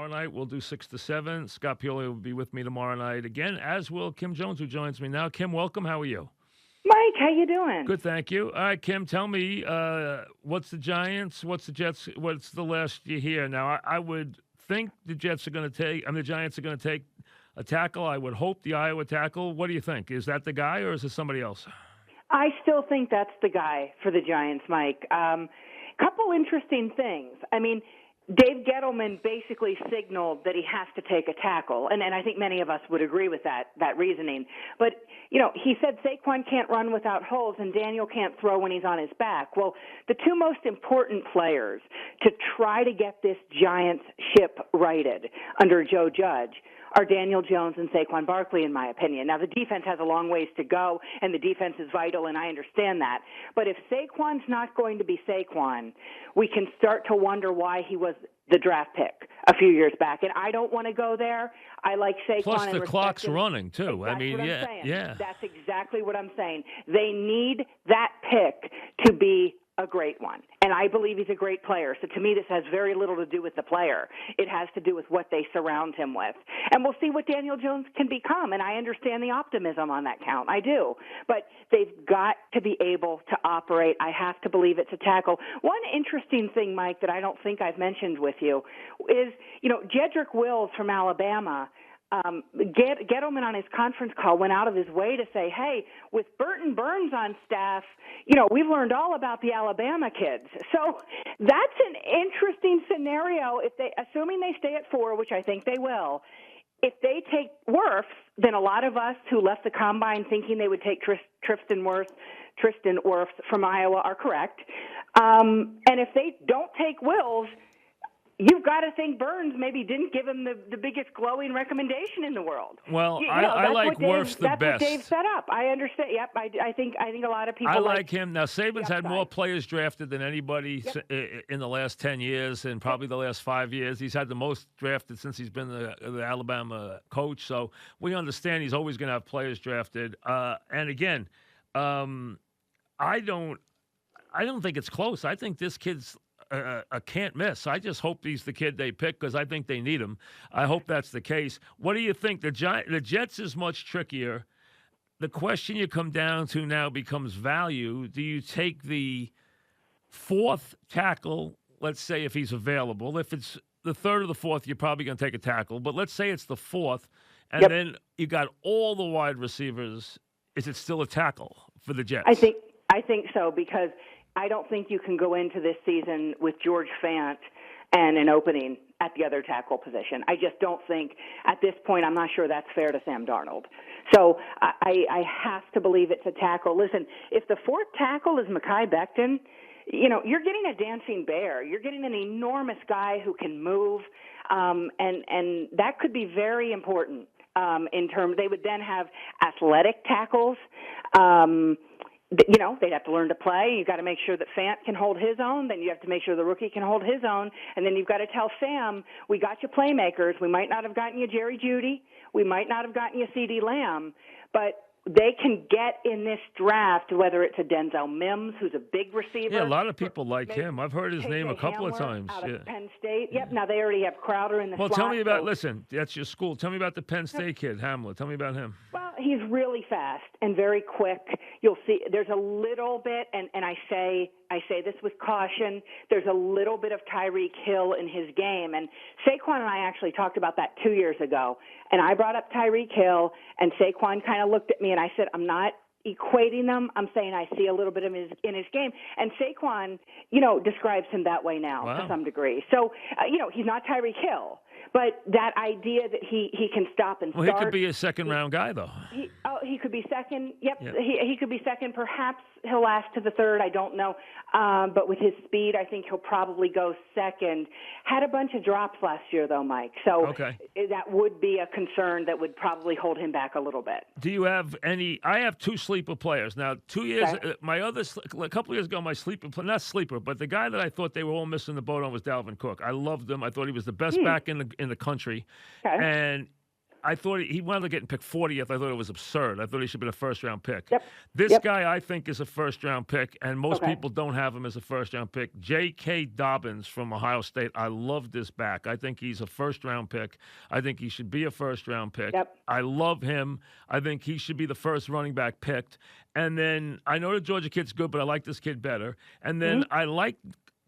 tomorrow night. We'll do 6 to 7. Scott Pioli will be with me tomorrow night again, as will Kim Jones, who joins me now. Kim, welcome. How are you? Mike, how you doing? Good, thank you. All right, Kim, tell me, what's the Giants? What's the Jets? What's the last you hear? Now, I would think the Giants are going to take, the Giants are going to take a tackle. I would hope the Iowa tackle. What do you think? Is that the guy, or is it somebody else? I still think that's the guy for the Giants, Mike. Couple interesting things. I mean, Dave Gettleman basically signaled that he has to take a tackle, and I think many of us would agree with that reasoning. But, he said Saquon can't run without holes and Daniel can't throw when he's on his back. Well, the two most important players to try to get this Giants ship righted under Joe Judge are Daniel Jones and Saquon Barkley, in my opinion. Now, the defense has a long ways to go, and the defense is vital, and I understand that. But if Saquon's not going to be Saquon, we can start to wonder why he was the draft pick a few years back. And I don't want to go there. I like Saquon. Plus, and the clock's him. running, too. That's I mean, what I'm yeah, saying. yeah. That's exactly what I'm saying. They need that pick to be a great one. And I believe he's a great player. So to me, this has very little to do with the player. It has to do with what they surround him with. And we'll see what Daniel Jones can become. And I understand the optimism on that count. I do. But they've got to be able to operate. I have to believe it's a tackle. One interesting thing, Mike, that I don't think I've mentioned with you is, Jedrick Wills from Alabama, Gettleman on his conference call went out of his way to say, hey, with Burton Burns on staff, we've learned all about the Alabama kids. So that's an interesting scenario. Assuming they stay at 4, which I think they will, if they take Wirfs, then a lot of us who left the combine thinking they would take Tristan Wirfs from Iowa are correct. And if they don't take Wills, you've got to think Burns maybe didn't give him the biggest glowing recommendation in the world. Well, I like Wirfs the best. That's what Dave set up. I understand. Yep, I think a lot of people I like him. Now, Saban's had more upside. players drafted than anybody in the last 10 years and probably the last 5 years. He's had the most drafted since he's been the Alabama coach. So we understand he's always going to have players drafted. And again, I don't think it's close. I think this kid's a can't miss. I just hope he's the kid they pick because I think they need him. I hope that's the case. What do you think? The Jets is much trickier. The question you come down to now becomes value. Do you take the 4th tackle, let's say if he's available? If it's the 3rd or the 4th, you're probably going to take a tackle. But let's say it's the 4th, and then you got all the wide receivers. Is it still a tackle for the Jets? I think so, because I don't think you can go into this season with George Fant and an opening at the other tackle position. I just don't think at this point, I'm not sure that's fair to Sam Darnold. So I have to believe it's a tackle. Listen, if the 4th tackle is Mekhi Becton, you're getting a dancing bear. You're getting an enormous guy who can move, and that could be very important in terms. They would then have athletic tackles. They'd have to learn to play. You've got to make sure that Fant can hold his own. Then you have to make sure the rookie can hold his own. And then you've got to tell Sam, we got you playmakers. We might not have gotten you Jerry Jeudy. We might not have gotten you CeeDee Lamb. But they can get in this draft, whether it's a Denzel Mims, who's a big receiver. Yeah, a lot of people like him. I've heard his name a couple of times. Out of Penn State. Yep, now they already have Crowder in the slot. Well, tell me about, listen, that's your school. Tell me about the Penn State kid, Hamlet. Tell me about him. Well, he's really fast and very quick. You'll see there's a little bit, and I say this with caution, there's a little bit of Tyreek Hill in his game. And Saquon and I actually talked about that 2 years ago. And I brought up Tyreek Hill, and Saquon kind of looked at me, and I said, I'm not equating them. I'm saying I see a little bit of in his game. And Saquon, describes him that way now to some degree. So, he's not Tyreek Hill. But that idea that he can stop and start. Well, he could be a second-round guy, though. He could be second. Yep. He could be second. Perhaps he'll last to the 3rd. I don't know. But with his speed, I think he'll probably go second. Had a bunch of drops last year, though, Mike. So that would be a concern that would probably hold him back a little bit. Do you have any – I have 2 sleeper players. Now, 2 years a couple of years ago, my sleeper – not sleeper, but the guy that I thought they were all missing the boat on was Dalvin Cook. I loved him. I thought he was the best back in the country. Okay. And I thought he wound up getting picked 40th. I thought it was absurd. I thought he should have been a first-round pick. Yep. This guy, I think, is a first-round pick, and most Okay. people don't have him as a first-round pick. J.K. Dobbins from Ohio State. I love this back. I think he's a first-round pick. I think he should be a first-round pick. Yep. I love him. I think he should be the first running back picked. And then I know the Georgia kid's good, but I like this kid better. And then I like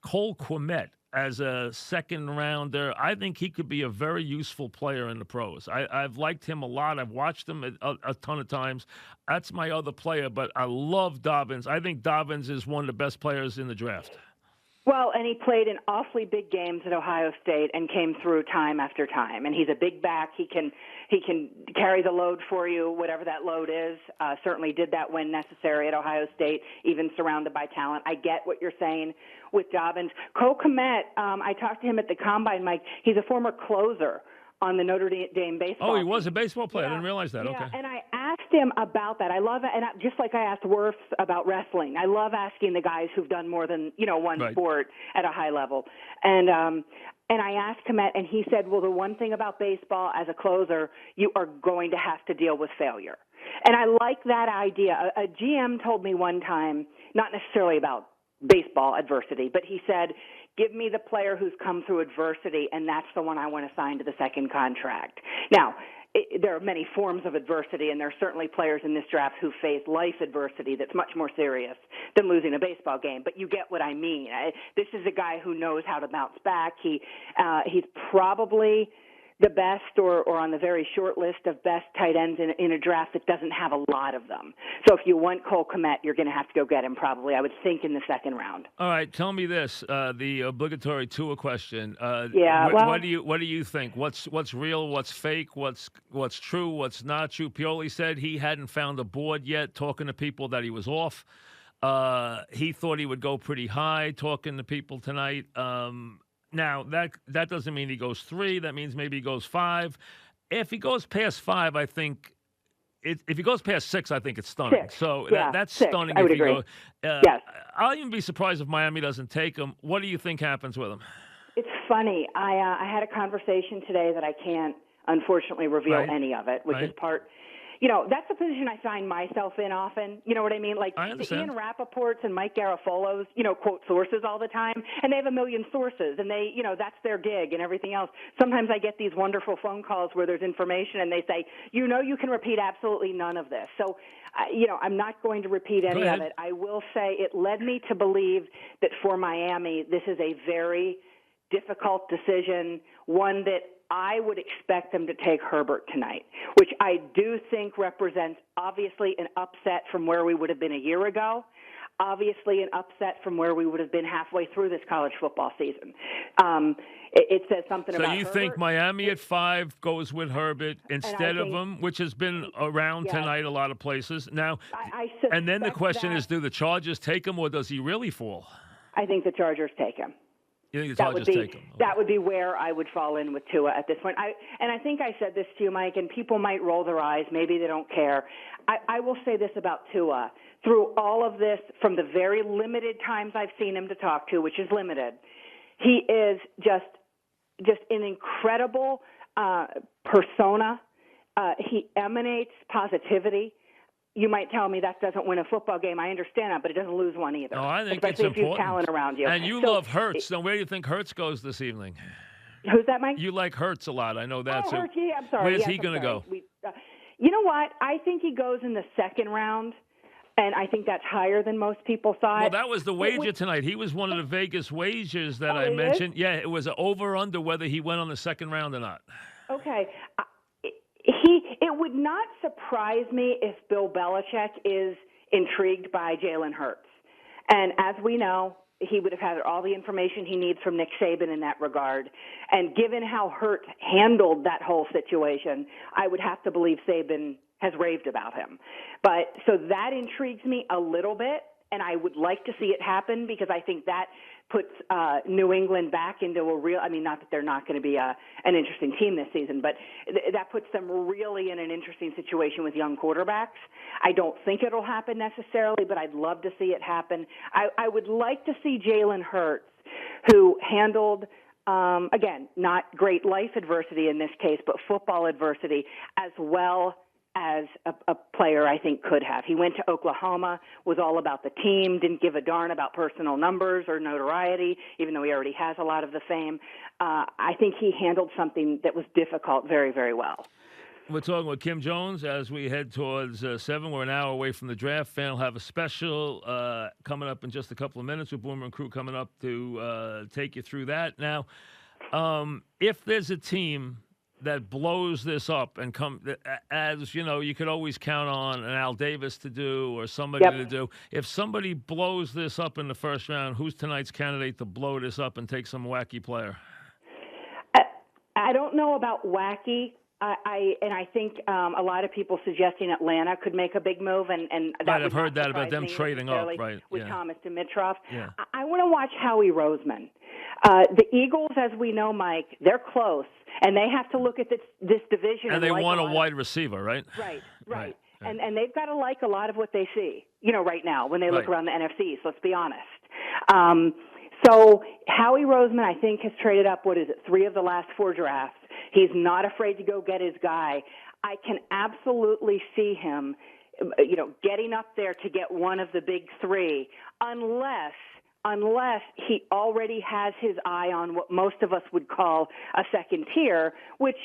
Cole Kmet as a second rounder. I think he could be a very useful player in the pros. I've liked him a lot. I've watched him a ton of times. That's my other player, but I love Dobbins. I think Dobbins is one of the best players in the draft. Well, and he played in awfully big games at Ohio State and came through time after time. And he's a big back. He can carry the load for you, whatever that load is. Certainly did that when necessary at Ohio State, even surrounded by talent. I get what you're saying with Dobbins. Cole Kmet, I talked to him at the Combine, Mike. He's a former closer on the Notre Dame baseball Oh, he was team. a baseball player. Yeah. I didn't realize that. Yeah, Okay. and I asked him about that. I love it, and just like I asked Worth about wrestling, I love asking the guys who've done more than one Right. sport at a high level. And I asked him, and he said, "Well, the one thing about baseball as a closer, you are going to have to deal with failure." And I like that idea. A GM told me one time, not necessarily about baseball adversity, but he said, give me the player who's come through adversity, and that's the one I want to sign to the second contract. Now, there are many forms of adversity, and there are certainly players in this draft who face life adversity that's much more serious than losing a baseball game. But you get what I mean. This is a guy who knows how to bounce back. He's probably the best or on the very short list of best tight ends in a draft that doesn't have a lot of them. So if you want Cole Kmet, you're going to have to go get him probably, I would think, in the second round. All right, tell me this: the obligatory Tua question. What do you think? What's real? What's fake? What's true? What's not true? Pioli said he hadn't found a board yet. Talking to people that he was off. He thought he would go pretty high. Talking to people tonight. Now, that doesn't mean he goes 3. That means maybe he goes 5. If he goes past 5, I think if he goes past 6, I think it's stunning. 6. So Yeah, that's 6. stunning. I would if he agree. Yes. I'll even be surprised if Miami doesn't take him. What do you think happens with him? It's funny. I had a conversation today that I can't, unfortunately, reveal any of it, which is part. That's the position I find myself in often. You know what I mean? Like I the understand. Ian Rappaports and Mike Garofalo's, quote sources all the time, and they have a million sources, and they, that's their gig and everything else. Sometimes I get these wonderful phone calls where there's information, and they say, you can repeat absolutely none of this. So, I'm not going to repeat any of it. I will say it led me to believe that for Miami, this is a very difficult decision, one that I would expect them to take Herbert tonight, which I do think represents obviously an upset from where we would have been a year ago, obviously an upset from where we would have been halfway through this college football season. It says something about So you Herbert. think Miami at 5 goes with Herbert instead of him, which has been around tonight a lot of places. Now, and then the question is, do the Chargers take him or does he really fall? I think the Chargers take him. You think the Chargers take him? Okay. That would be where I would fall in with Tua at this point. I think I said this to you, Mike, and people might roll their eyes. Maybe they don't care. I will say this about Tua. Through all of this, from the very limited times I've seen him to talk to, which is limited, he is just an incredible persona. He emanates positivity. You might tell me that doesn't win a football game. I understand that, but it doesn't lose one either. No, I think especially it's if you important. have talent around you. And you love Hurts. So where do you think Hurts goes this evening? Who's that, Mike? You like Hurts a lot. I know that. Oh, Hurts, yeah, I'm sorry. Where's he going to go? You know what? I think he goes in the second round, and I think that's higher than most people thought. Well, that was the wager tonight. He was one of the Vegas wagers that I mentioned. Yeah, it was an over-under whether he went on the second round or not. Okay. It would not surprise me if Bill Belichick is intrigued by Jalen Hurts. And as we know, he would have had all the information he needs from Nick Saban in that regard. And given how Hurts handled that whole situation, I would have to believe Saban has raved about him. But so that intrigues me a little bit, and I would like to see it happen because I think that puts New England back into a real – I mean, not that they're not going to be an interesting team this season, but that puts them really in an interesting situation with young quarterbacks. I don't think it'll happen necessarily, but I'd love to see it happen. I would like to see Jalen Hurts, who handled again, not great life adversity in this case, but football adversity as well as a player I think could have. He went to Oklahoma, was all about the team, didn't give a darn about personal numbers or notoriety, even though he already has a lot of the fame. I think he handled something that was difficult very, very well. We're talking with Kim Jones as we head towards 7. We're an hour away from the draft. Fan will have a special coming up in just a couple of minutes with Boomer and Crew coming up to take you through that. Now, if there's a team that blows this up and as you know, you could always count on an Al Davis to do or somebody to do. If somebody blows this up in the first round, who's tonight's candidate to blow this up and take some wacky player? I don't know about wacky. I think a lot of people suggesting Atlanta could make a big move, and that right, I've heard that about them trading up, right? With Thomas Dimitroff. Yeah. I want to watch Howie Roseman. The Eagles, as we know, Mike, they're close, and they have to look at this division. And they want a wide receiver, right? Right. And they've got to like a lot of what they see, right now when they look around the NFC. So let's be honest. So Howie Roseman, I think, has traded up, 3 of the last 4 drafts. He's not afraid to go get his guy. I can absolutely see him, getting up there to get one of the big 3, unless he already has his eye on what most of us would call a second tier, which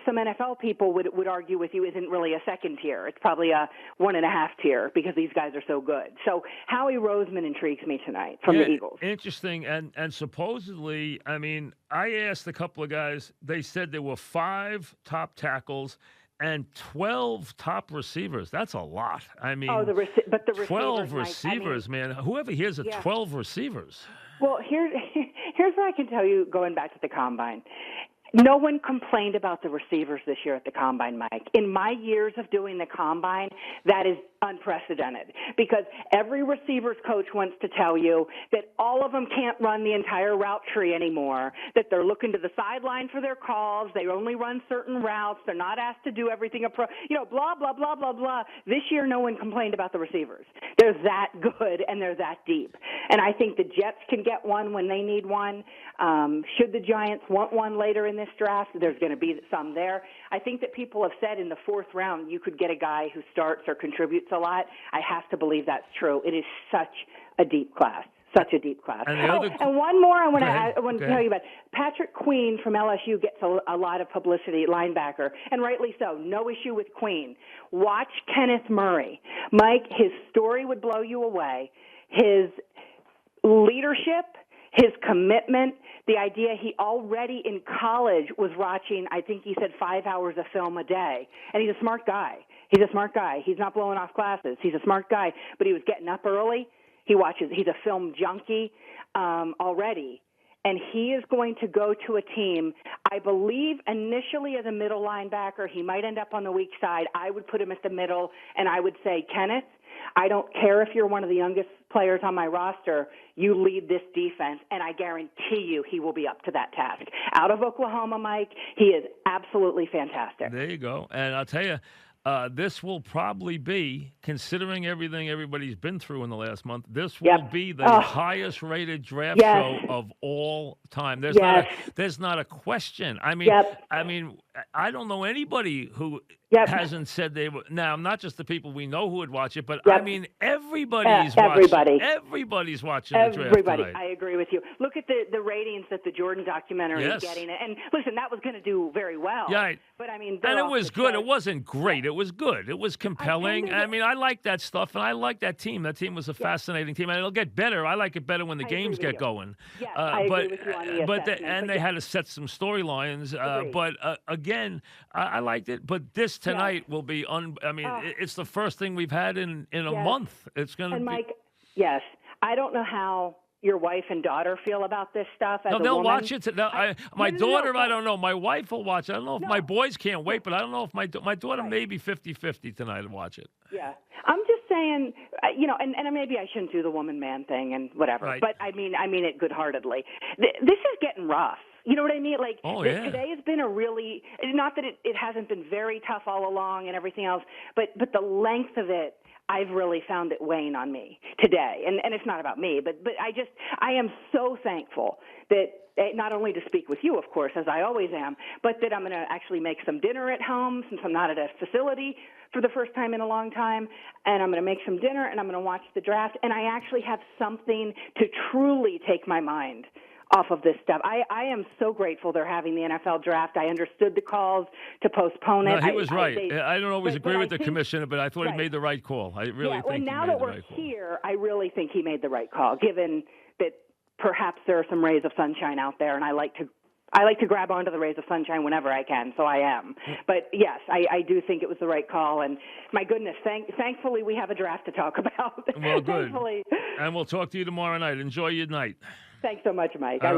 some NFL people would argue with you isn't really a second tier. It's probably a 1.5 tier because these guys are so good. So Howie Roseman intrigues me tonight from the Eagles. Interesting. And supposedly, I mean, I asked a couple of guys, they said there were 5 top tackles and 12 top receivers. That's a lot. I mean, but the 12 receivers, man. Whoever hears of 12 receivers. Well, here's what I can tell you going back to the Combine. No one complained about the receivers this year at the Combine, Mike. In my years of doing the Combine, that is unprecedented because every receivers coach wants to tell you that all of them can't run the entire route tree anymore, that they're looking to the sideline for their calls, they only run certain routes, they're not asked to do everything, blah, blah, blah, blah, blah. This year, no one complained about the receivers. They're that good and they're that deep. And I think the Jets can get one when they need one. Should the Giants want one later in this draft, there's going to be some there. I think that people have said in the 4th round you could get a guy who starts or contributes a lot. I have to believe that's true. It is such a deep class. Such a deep class. And one more I want to tell you about. Patrick Queen from LSU gets a lot of publicity, linebacker, and rightly so. No issue with Queen. Watch Kenneth Murray. Mike, his story would blow you away. His leadership, his commitment, the idea he already in college was watching, I think he said 5 hours of film a day. And he's a smart guy. He's not blowing off classes. He's a smart guy. But he was getting up early. He's a film junkie already. And he is going to go to a team, I believe, initially as a middle linebacker. He might end up on the weak side. I would put him at the middle, and I would say, Kenneth, I don't care if you're one of the youngest players on my roster. You lead this defense, and I guarantee you he will be up to that task. Out of Oklahoma, Mike, he is absolutely fantastic. There you go. And I'll tell you, this will probably be, considering everything everybody's been through in the last month, this will be the highest-rated draft show of all time. There's not a question. I mean, I don't know anybody who hasn't said they would. Now, not just the people we know who would watch it, but I mean, everybody's watching. Everybody's watching the draft tonight. I agree with you. Look at the ratings that the Jordan documentary is getting. And listen, that was going to do very well. Yeah. But I mean, and it was good. It wasn't great. It was good. It was compelling. I mean, I like that stuff, and I like that team. That team was a fascinating team, and it'll get better. I like it better when the games get going. Yes, I agree with you on the assessment. They had to set some storylines. But again, I liked it. But this tonight will be it's the first thing we've had in a month. It's going to be. Mike, yes, I don't know how your wife and daughter feel about this stuff. No, they'll watch it. My daughter, I don't know. My wife will watch it. I don't know if my boys can't wait, but I don't know if my daughter may be 50-50 tonight to watch it. Yeah. I'm just saying, and maybe I shouldn't do the woman-man thing and whatever, but I mean it good-heartedly. This is getting rough. You know what I mean? Like, Oh, yeah. today has been a really, not that it hasn't been very tough all along and everything else, but the length of it, I've really found it weighing on me today. And it's not about me, but I am so thankful that not only to speak with you, of course, as I always am, but that I'm going to actually make some dinner at home since I'm not at a facility for the first time in a long time. And I'm going to make some dinner and I'm going to watch the draft. And I actually have something to truly take my mind off of this stuff. I am so grateful they're having the NFL draft. I understood the calls to postpone it. No, he was right. I don't always agree with the think, commissioner, but I thought right. he made the right call. I really think now he made that the we're right call. here, I really think he made the right call, given that perhaps there are some rays of sunshine out there, and I like to grab onto the rays of sunshine whenever I can, so I am. But yes, I do think it was the right call, and my goodness, thankfully we have a draft to talk about. Well, good. Thankfully. And we'll talk to you tomorrow night. Enjoy your night. Thanks so much, Mike.